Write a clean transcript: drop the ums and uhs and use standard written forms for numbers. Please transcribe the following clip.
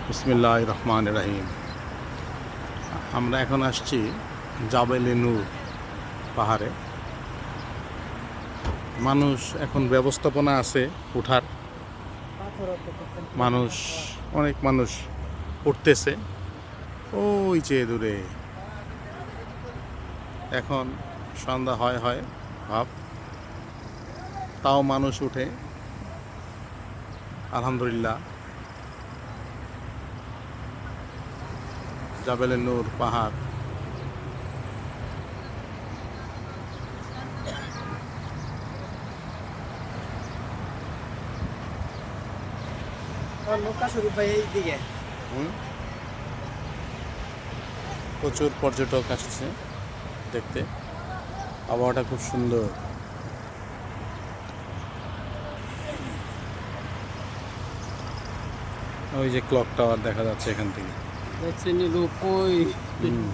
বিসমিল্লাহির রহমানির রহিম। আমরা এখন আসছি জাবেলে নূর পাহাড়ে। মানুষ এখন ব্যবস্থাপনা আছে ওঠার, মানুষ অনেক মানুষ উঠতেছে ওই যে দূরে। এখন সন্ধ্যা হয় ভাব, তাও মানুষ উঠে আলহামদুলিল্লাহ। জাবেলে নূর পাহাড় নৌকা শুরু ভাই এই দিকে। প্রচুর পর্যটক আসছে দেখতে, আবহাওয়াটা খুব সুন্দর। ওই যে ক্লক টাওয়ার দেখা যাচ্ছে এখান থেকে। দেখছেন রূপ ওই হুম।